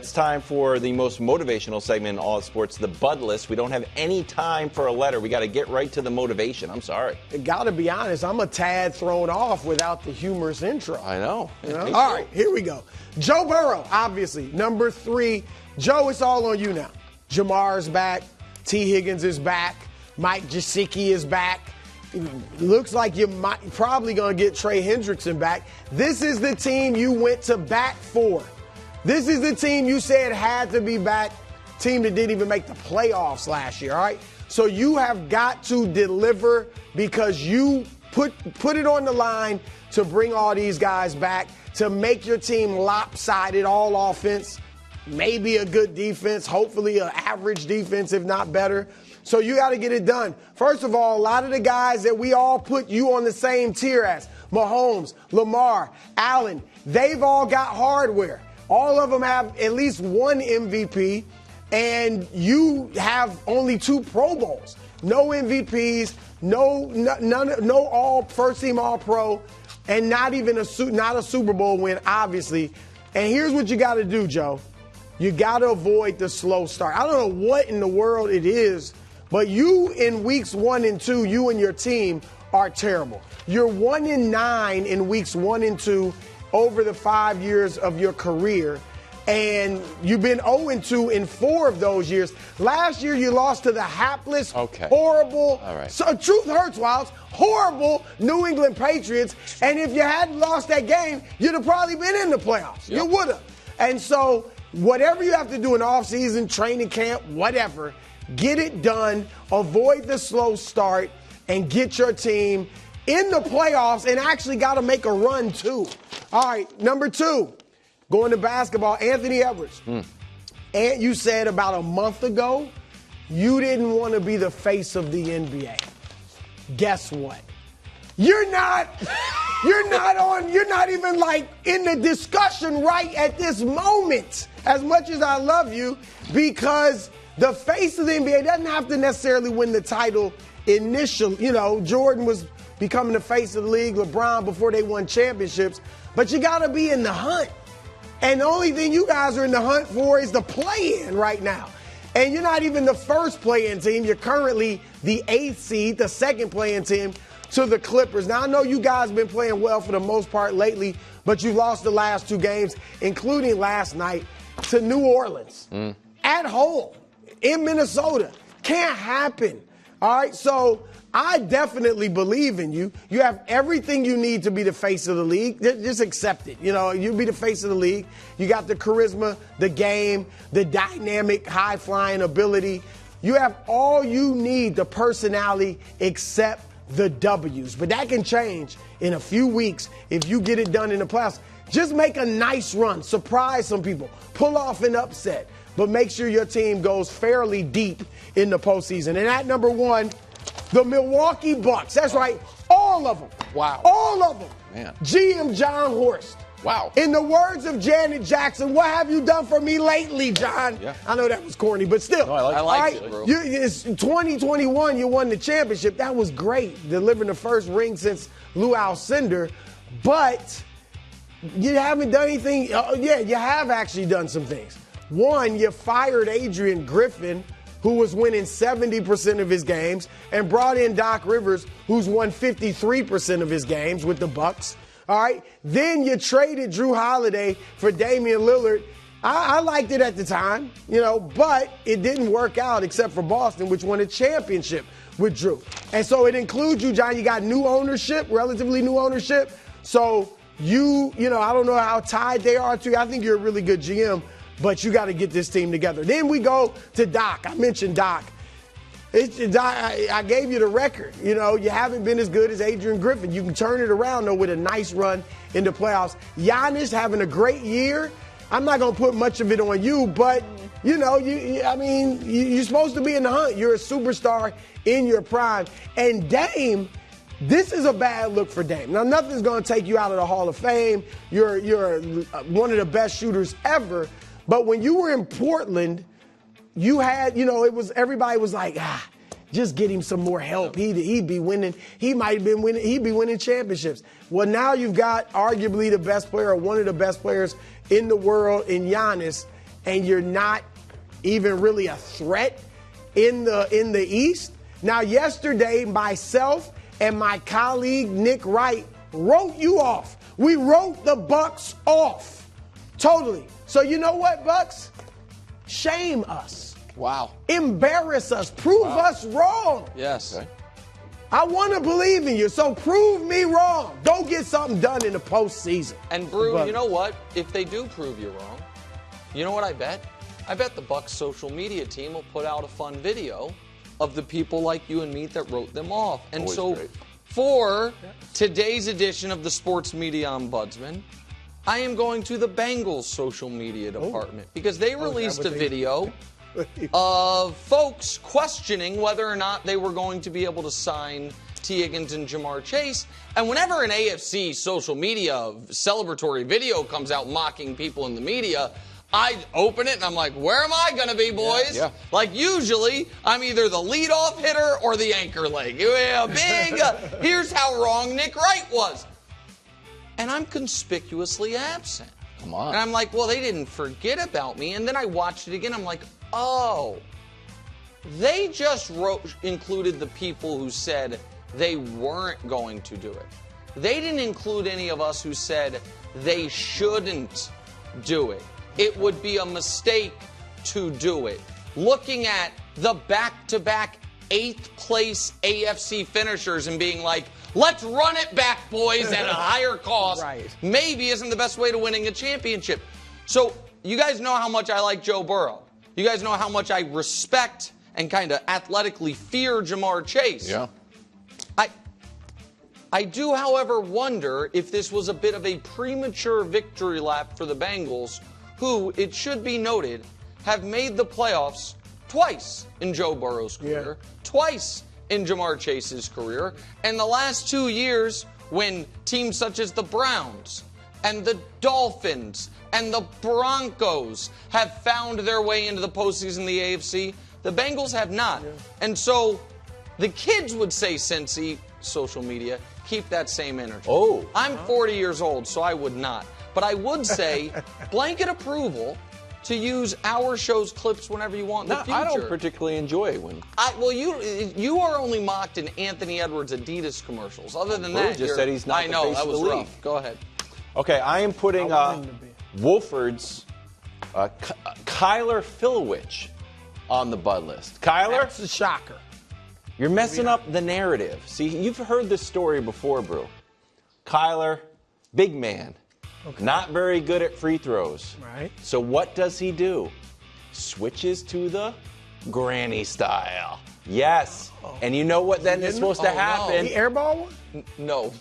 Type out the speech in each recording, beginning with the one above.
it's time for the most motivational segment in all of sports, the Bud List. We don't have any time for a letter. We got to get right to the motivation. I'm sorry. Got to be honest, I'm a tad thrown off without the humorous intro. I know. All right, here we go. Joe Burrow, obviously, number 3. Joe, it's all on you now. Jamar's back. T. Higgins is back. Mike Gesicki is back. Looks like you're probably going to get Trey Hendrickson back. This is the team you went to bat for. This is the team you said had to be back. Team that didn't even make the playoffs last year, all right? So you have got to deliver because you put it on the line to bring all these guys back, to make your team lopsided, all offense, maybe a good defense, hopefully an average defense, if not better. So you got to get it done. First of all, a lot of the guys that we all put you on the same tier as, Mahomes, Lamar, Allen, they've all got hardware. All of them have at least one MVP, and you have only 2 Pro Bowls. No MVPs, no all first team All Pro, and not even a Super Bowl win, obviously. And here's what you got to do, Joe. You got to avoid the slow start. I don't know what in the world it is, but you in weeks 1 and 2, you and your team are terrible. You're 1-9 in weeks 1 and 2 over the 5 years of your career, and you've been 0-2 in 4 of those years. Last year, you lost to the hapless, horrible, so truth hurts, Wilds, horrible New England Patriots. And if you hadn't lost that game, you'd have probably been in the playoffs. Yep. You would have. And so whatever you have to do in offseason, training camp, whatever, get it done, avoid the slow start, and get your team in the playoffs and actually got to make a run, too. All right, number 2, going to basketball, Anthony Edwards. And you said about a month ago you didn't want to be the face of the NBA. Guess what? You're not even like in the discussion right at this moment, as much as I love you, because the face of the NBA doesn't have to necessarily win the title initially. You know, Jordan was becoming the face of the league, LeBron before they won championships, but you got to be in the hunt. And the only thing you guys are in the hunt for is the play-in right now. And you're not even the first play-in team. You're currently the 8th seed, the second play-in team to the Clippers. Now, I know you guys have been playing well for the most part lately, but you lost the last 2 games, including last night, to New Orleans. At home, in Minnesota. Can't happen. All right, so I definitely believe in you. You have everything you need to be the face of the league. Just accept it. You know, you'll be the face of the league. You got the charisma, the game, the dynamic, high-flying ability. You have all you need, the personality, except the W's. But that can change in a few weeks if you get it done in the playoffs. Just make a nice run. Surprise some people. Pull off an upset. But make sure your team goes fairly deep in the postseason. And at number 1, the Milwaukee Bucks. That's right. All of them. Wow. All of them. Man. GM John Horst. Wow. In the words of Janet Jackson, what have you done for me lately, John? Yeah. I know that was corny, but still. No, I like it, bro. It's 2021, you won the championship. That was great, delivering the first ring since Lou Alcindor. But you haven't done anything. You have actually done some things. 1, you fired Adrian Griffin, who was winning 70% of his games, and brought in Doc Rivers, who's won 53% of his games with the Bucks. All right. Then you traded Drew Holiday for Damian Lillard. I liked it at the time, you know, but it didn't work out except for Boston, which won a championship with Drew. And so it includes you, John. You got new ownership, relatively new ownership. So you know, I don't know how tied they are to you. I think you're a really good GM, but you got to get this team together. Then we go to Doc. I mentioned Doc. I gave you the record. You know, you haven't been as good as Adrian Griffin. You can turn it around, though, with a nice run in the playoffs. Giannis having a great year. I'm not going to put much of it on you, but, you know, you're supposed to be in the hunt. You're a superstar in your prime. And Dame, this is a bad look for Dame. Now, nothing's going to take you out of the Hall of Fame. You're one of the best shooters ever. But when you were in Portland, you had, you know, everybody was like, just get him some more help. He'd be winning. He might have been winning. He'd be winning championships. Well, now you've got arguably the best player or one of the best players in the world in Giannis, and you're not even really a threat in the East. Now, yesterday, myself and my colleague Nick Wright wrote you off. We wrote the Bucks off. Totally. So you know what, Bucks? Shame us. Wow. Embarrass us. Prove us wrong. Yes. Okay. I want to believe in you, so prove me wrong. Don't get something done in the postseason. And Brew, you know what? If they do prove you wrong, you know what I bet? I bet the Bucks social media team will put out a fun video of the people like you and me that wrote them off. And Always so great. for today's edition of the Sports Media Ombudsman, I am going to the Bengals social media department because they released a video of folks questioning whether or not they were going to be able to sign T. Higgins and Jamar Chase. And whenever an AFC social media celebratory video comes out mocking people in the media, I open it and I'm like, where am I going to be, boys? Yeah. Like usually, I'm either the leadoff hitter or the anchor leg. Yeah, big. Here's how wrong Nick Wright was. And I'm conspicuously absent. Come on. And I'm like, well, they didn't forget about me. And then I watched it again. I'm like, oh, they just included the people who said they weren't going to do it. They didn't include any of us who said they shouldn't do it. It would be a mistake to do it. Looking at the back-to-back 8th place AFC finishers and being like, let's run it back, boys, at a higher cost. Right. Maybe isn't the best way to winning a championship. So you guys know how much I like Joe Burrow. You guys know how much I respect and kind of athletically fear Jamar Chase. Yeah. I do, however, wonder if this was a bit of a premature victory lap for the Bengals, who, it should be noted, have made the playoffs twice in Joe Burrow's career, twice in Jamar Chase's career, and the last 2 years when teams such as the Browns and the Dolphins and the Broncos have found their way into the postseason in the AFC, the Bengals have not. Yeah. And so the kids would say, Cincy, social media, keep that same energy. Oh. I'm 40 years old, so I would not. But I would say blanket approval to use our show's clips whenever you want in the future. I don't particularly enjoy when. Well, you are only mocked in Anthony Edwards Adidas commercials. Other than that, just said he's not I know, the face that of was the rough. league. Go ahead. Okay, I am putting Wolford's Kyler Filwich on the Bud list. Kyler? That's a shocker. You're messing up the narrative. See, you've heard this story before, Brew. Kyler, big man, not very good at free throws. Right. So what does he do? Switches to the granny style. Yes. And you know what then is supposed to happen? The airball one? No.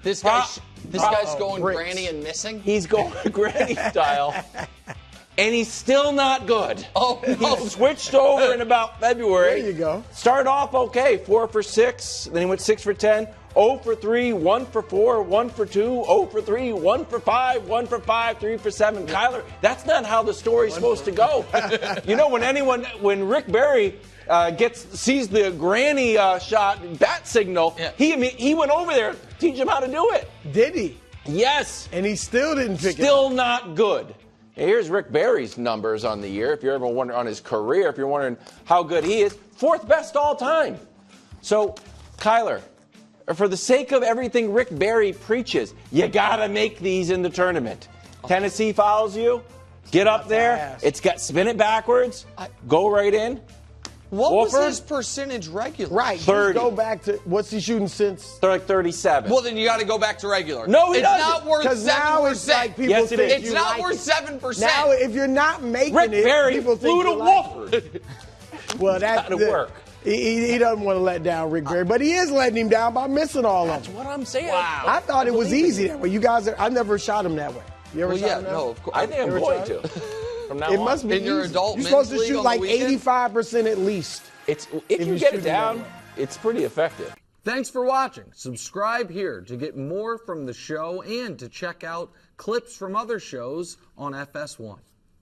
This guy's going bricks. granny and missing? He's going granny style. And he's still not good. Oh, no. He switched over in about February. There you go. Started off okay, 4 for 6. Then he went 6 for 10. 0 for 3, 1 for 4, 1 for 2, 0 for 3, 1 for 5, 1 for 5, 3 for 7. Kyler, that's not how the story's supposed to go. You know, when Rick Barry sees the granny shot bat signal, he went over there to teach him how to do it. Did he? Yes. And he still didn't pick it up. Still not good. Here's Rick Barry's numbers on the year. If you're ever wondering on his career, if you're wondering how good he is, 4th best all time. So, Kyler, for the sake of everything Rick Barry preaches, you gotta make these in the tournament. Tennessee fouls you, get up there. Spin it backwards, go right in. What was his percentage regular? Right. 30. Go back to what's he shooting since? They're like 37. Well, then you got to go back to regular. No, it's doesn't. not worth 7%. Now it's like people Yes, it think is. It's you not like worth it. 7%. Now, if you're not making Rick it, Barry people think flew to you like Wolford. it. Well, that's That'll work. He doesn't want to let down Rick Barry, but he is letting him down by missing all of them. That's what I'm saying. Wow. I thought it was easy that way. You guys, I never shot him that way. You ever shot him that way? of course. I think I'm Ever going tried? to. From now It on. must be In your easy. adult You're supposed to men's league shoot on the like weekend? 85% at least. If If you you get shoot it it that down, way. it's pretty effective. Thanks for watching. Subscribe here to get more from the show and to check out clips from other shows on FS1.